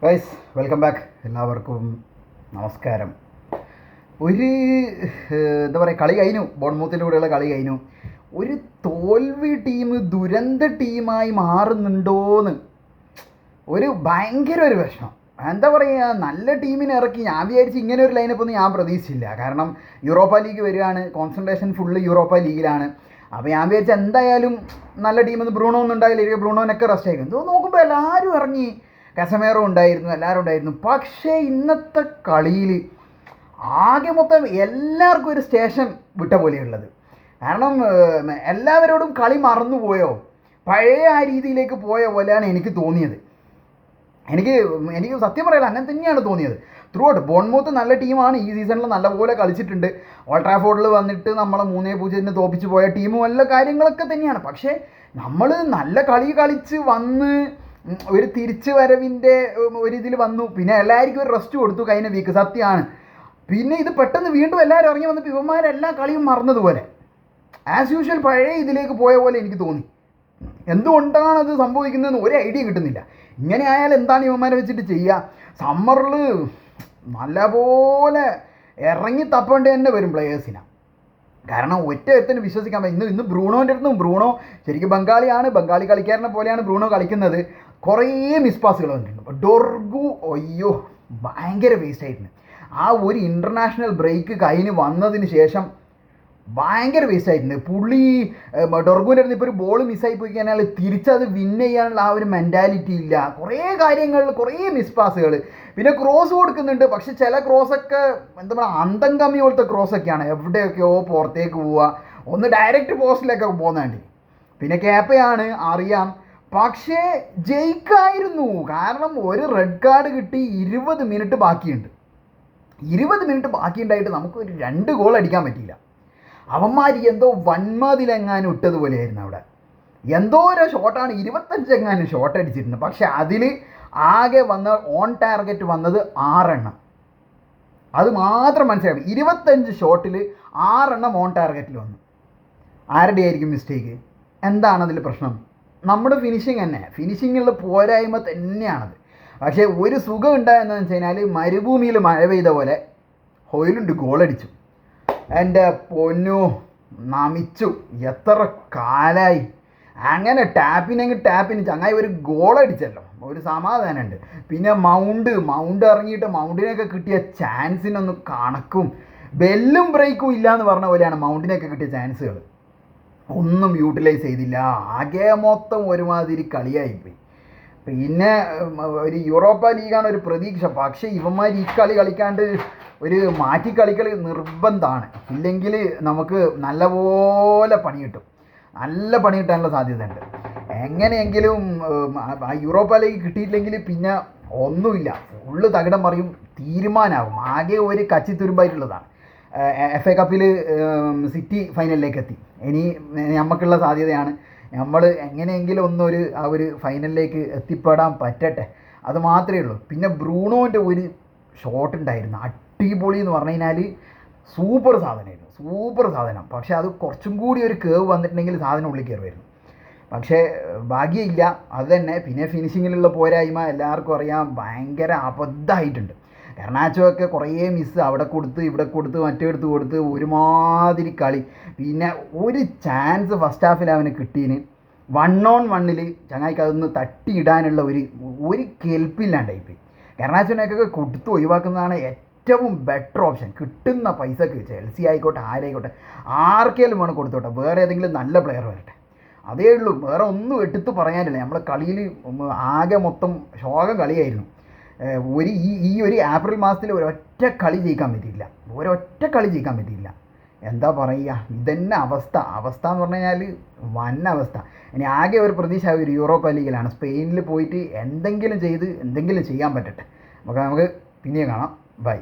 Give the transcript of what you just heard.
Guys welcome back. എല്ലാവർക്കും നമസ്കാരം. ഒരു എന്താ പറയുക, കളി കഴിഞ്ഞു. ബോൺമൂത്തിൻ്റെ കൂടെയുള്ള കളി കഴിഞ്ഞു. ഒരു തോൽവി ടീം ദുരന്ത ടീമായി മാറുന്നുണ്ടോയെന്ന് ഒരു ഭയങ്കര ഒരു വിഷമം. എന്താ പറയുക, നല്ല ടീമിനെ ഇറക്കി ഞാൻ വിചാരിച്ച് ഇങ്ങനെ ഒരു ലൈനപ്പ് ഒന്നും ഞാൻ പ്രതീക്ഷിച്ചില്ല. കാരണം യൂറോപ്പ ലീഗ് വരികയാണ്, കോൺസെൻട്രേഷൻ ഫുള്ള് യൂറോപ്പ ലീഗിലാണ്. അപ്പോൾ ഞാൻ വിചാരിച്ച എന്തായാലും നല്ല ടീമൊന്നും ബ്രൂണോ ഒന്നും ഉണ്ടായില്ല, ബ്രൂണോനൊക്കെ റെസ്റ്റ് ആയിരിക്കും. ഇത് നോക്കുമ്പോൾ എല്ലാവരും ഇറങ്ങി, കസമേറോ ഉണ്ടായിരുന്നു, എല്ലാവരും ഉണ്ടായിരുന്നു. പക്ഷേ ഇന്നത്തെ കളിയിൽ ആകെ മൊത്തം എല്ലാവർക്കും ഒരു സ്റ്റേഷൻ വിട്ട പോലെയുള്ളത്. കാരണം എല്ലാവരോടും കളി മറന്നുപോയോ, പഴയ ആ രീതിയിലേക്ക് പോയ പോലെയാണ് എനിക്ക് തോന്നിയത്. എനിക്ക് സത്യം പറയാലോ അങ്ങനെ തന്നെയാണ് തോന്നിയത്. ത്രൂ ഔട്ട് ബോൺമൂത്ത് നല്ല ടീമാണ്, ഈ സീസണിൽ നല്ലപോലെ കളിച്ചിട്ടുണ്ട്. ഓൾഡ് ട്രാഫോർഡിൽ വന്നിട്ട് നമ്മളെ 3-0 തോപ്പിച്ച് പോയ ടീമും എല്ലാ കാര്യങ്ങളൊക്കെ തന്നെയാണ്. പക്ഷേ നമ്മൾ നല്ല കളി കളിച്ച് വന്ന് ഒരു തിരിച്ചു വരവിൻ്റെ ഒരിതിൽ വന്നു. പിന്നെ എല്ലാവർക്കും ഒരു റെസ്റ്റ് കൊടുത്തു കഴിഞ്ഞ വീക്ക്, സത്യമാണ്. പിന്നെ ഇത് പെട്ടെന്ന് വീണ്ടും എല്ലാവരും ഇറങ്ങി വന്നപ്പോൾ ഇവന്മാരെല്ലാ കളിയും മറന്നതുപോലെ ആസ് യൂഷ്വൽ പഴയ ഇതിലേക്ക് പോയ പോലെ എനിക്ക് തോന്നി. എന്തുകൊണ്ടാണ് അത് സംഭവിക്കുന്നതെന്ന് ഒരു ഐഡിയ കിട്ടുന്നില്ല. ഇങ്ങനെ ആയാൽ എന്താണ് ഇവന്മാരെ വെച്ചിട്ട് ചെയ്യുക? സമ്മറിൽ നല്ലപോലെ ഇറങ്ങി തപ്പേണ്ടി തന്നെ വരും പ്ലെയേഴ്സിനെ. കാരണം ഒറ്റത്തിന് വിശ്വസിക്കാൻ പറ്റും. ഇന്ന് ബ്രൂണോൻ്റെ അടുത്തും, ബ്രൂണോ ശരിക്കും ബംഗാളി കളിക്കാരനെ പോലെയാണ് ബ്രൂണോ കളിക്കുന്നത്. കുറേ മിസ് പാസുകൾ വന്നിട്ടുണ്ട്. ഡൊർഗു അയ്യോ ഭയങ്കര വേസ്റ്റ് ആയിട്ടുണ്ട്. ആ ഒരു ഇൻ്റർനാഷണൽ ബ്രേക്ക് കഴിഞ്ഞ് വന്നതിന് ശേഷം ഭയങ്കര വേസ്റ്റ് ആയിട്ടുണ്ട്. പുള്ളി ഡൊർഗുവിൻ്റെ അടുത്ത് ഇപ്പോൾ ഒരു ബോൾ മിസ്സായി പോയി കഴിഞ്ഞാൽ തിരിച്ചത് വിൻ ചെയ്യാനുള്ള ആ ഒരു മെൻറ്റാലിറ്റി ഇല്ല. കുറേ കാര്യങ്ങളിൽ കുറേ മിസ് പാസുകൾ. പിന്നെ ക്രോസ് കൊടുക്കുന്നുണ്ട്, പക്ഷെ ചില ക്രോസൊക്കെ എന്താ പറയുക, അന്തം കമ്മി പോലത്തെ ക്രോസൊക്കെയാണ്. എവിടെയൊക്കെയോ പുറത്തേക്ക് പോവുക, ഒന്ന് ഡയറക്റ്റ് പോസ്റ്റിലൊക്കെ പോകുന്നുണ്ട്. പിന്നെ ക്യാപ്പയാണ് അറിയാം, പക്ഷേ ജയിക്കായിരുന്നു. കാരണം ഒരു റെഡ് കാർഡ് കിട്ടി, 20 മിനിറ്റ് ബാക്കിയുണ്ട്. 20 മിനിറ്റ് ബാക്കിയുണ്ടായിട്ട് നമുക്ക് ഒരു 2 ഗോൾ അടിക്കാൻ പറ്റിയില്ല. അവന്മാർ എന്തോ വന്മതിലെങ്ങാനും ഇട്ടതുപോലെയായിരുന്നു. അവിടെ എന്തോ ഒരു ഷോട്ടാണ്, 25 എങ്ങാനും ഷോട്ട് അടിച്ചിട്ടുണ്ട്. പക്ഷെ അതിൽ ആകെ വന്ന ഓൺ ടാർഗറ്റ് വന്നത് 6 എണ്ണം. അത് മാത്രം മനസ്സിലായി. 25 ഷോട്ടിൽ 6 എണ്ണം ഓൺ ടാർഗറ്റിൽ വന്നു. ആരുടെ ആയിരിക്കും മിസ്റ്റേക്ക്? എന്താണ് അതിൽ പ്രശ്നം? നമ്മുടെ ഫിനിഷിങ് തന്നെ, ഫിനിഷിങ്ങിലുള്ള പോരായ്മ തന്നെയാണത്. പക്ഷേ ഒരു സുഖം ഉണ്ടായെന്ന് വെച്ച് കഴിഞ്ഞാൽ മരുഭൂമിയിൽ മഴ പെയ്ത പോലെ ഹോയിലുണ്ട് ഗോളടിച്ചു. എൻ്റെ പൊന്നു നമിച്ചു. എത്ര കാലായി അങ്ങനെ ടാപ്പിന് ചങ്ങായി ഒരു ഗോളടിച്ചല്ലോ, ഒരു സമാധാനമുണ്ട്. പിന്നെ മൗണ്ട് ഇറങ്ങിയിട്ട് മൗണ്ടിനൊക്കെ കിട്ടിയ ചാൻസിനൊന്നും കണക്കും ബെല്ലും ബ്രേക്കും ഇല്ല എന്ന് പറഞ്ഞ പോലെയാണ് മൗണ്ടിനൊക്കെ കിട്ടിയ ചാൻസുകൾ. ഒന്നും യൂട്ടിലൈസ് ചെയ്തില്ല. ആകെ മൊത്തം ഒരുമാതിരി കളിയായിപ്പോയി. പിന്നെ ഒരു യൂറോപ്പ ലീഗാണ് ഒരു പ്രതീക്ഷ. പക്ഷേ ഇവന്മാർ ഈ കളി കളിക്കാണ്ട് ഒരു മാറ്റി കളികൾ നിർബന്ധമാണ്. ഇല്ലെങ്കിൽ നമുക്ക് നല്ലപോലെ പണി കിട്ടും, നല്ല പണി കിട്ടാനുള്ള സാധ്യതയുണ്ട്. എങ്ങനെയെങ്കിലും ആ യൂറോപ്പ ലീഗ് കിട്ടിയില്ലെങ്കിൽ പിന്നെ ഒന്നുമില്ല, ഫുള്ള് തകിടം മറിയും, തീരുമാനമാകും. ആകെ ഒരു കച്ചിത്തുരുമ്പായിട്ടുള്ളതാണ്. FA കപ്പിൽ സിറ്റി ഫൈനലിലേക്ക് എത്തി. ഇനി നമുക്കുള്ള സാധ്യതയാണ് നമ്മൾ എങ്ങനെയെങ്കിലും ആ ഒരു ഫൈനലിലേക്ക് എത്തിപ്പെടാൻ പറ്റട്ടെ, അത് മാത്രമേ ഉള്ളൂ. പിന്നെ ബ്രൂണോൻ്റെ ഒരു ഷോട്ട് ഉണ്ടായിരുന്നു, അടിപൊളി എന്ന് പറഞ്ഞു കഴിഞ്ഞാൽ സൂപ്പർ സാധനം. പക്ഷേ അത് കുറച്ചും കൂടി ഒരു കേവ് വന്നിട്ടുണ്ടെങ്കിൽ സാധനം ഉള്ളിൽ കയറുമായിരുന്നു. പക്ഷേ ഭാഗ്യമില്ല, അത് തന്നെ. പിന്നെ ഫിനിഷിങ്ങിലുള്ള പോരായ്മ എല്ലാവർക്കും അറിയാം, ഭയങ്കര അബദ്ധമായിട്ടുണ്ട്. ഗർണാച്ചോ ഒക്കെ കുറേ മിസ്സ് അവിടെ കൊടുത്ത് ഇവിടെ കൊടുത്ത് മറ്റെടുത്ത് കൊടുത്ത് ഒരുമാതിരി കളി. പിന്നെ ഒരു ചാൻസ് ഫസ്റ്റ് ഹാഫിൽ അവന് കിട്ടീന് 1-on-1 ചങ്ങായിക്ക് അതൊന്ന് തട്ടിയിടാനുള്ള ഒരു കെൽപ്പില്ലാണ്ടായിപ്പോയി. ഗർണാച്ചോനൊക്കെ കൊടുത്ത് ഒഴിവാക്കുന്നതാണ് ഏറ്റവും ബെറ്റർ ഓപ്ഷൻ. കിട്ടുന്ന പൈസക്ക് ചെൽസി ആയിക്കോട്ടെ, ആരായിക്കോട്ടെ, ആർക്കെങ്കിലും വേണം കൊടുത്തോട്ടെ, വേറെ ഏതെങ്കിലും നല്ല പ്ലെയർ വരട്ടെ, അതേ ഉള്ളൂ. വേറെ ഒന്നും എടുത്ത് പറയാനില്ല. നമ്മളെ കളിയിൽ ആകെ മൊത്തം ശോകം കളിയായിരുന്നു. ഈ ഒരു ഏപ്രിൽ മാസത്തിൽ ഒരൊറ്റ കളി ജയിക്കാൻ പറ്റിയില്ല. എന്താ പറയുക, ഇതന്നെ അവസ്ഥ എന്ന് പറഞ്ഞു കഴിഞ്ഞാൽ വൻ അവസ്ഥ. ഇനി ആകെ ഒരു പ്രതീക്ഷ ഒരു യൂറോപ്പ ലീഗിലാണ്. സ്പെയിനിൽ പോയിട്ട് എന്തെങ്കിലും ചെയ്യാൻ പറ്റട്ടെ. നമുക്ക് പിന്നെയും കാണാം. ബൈ.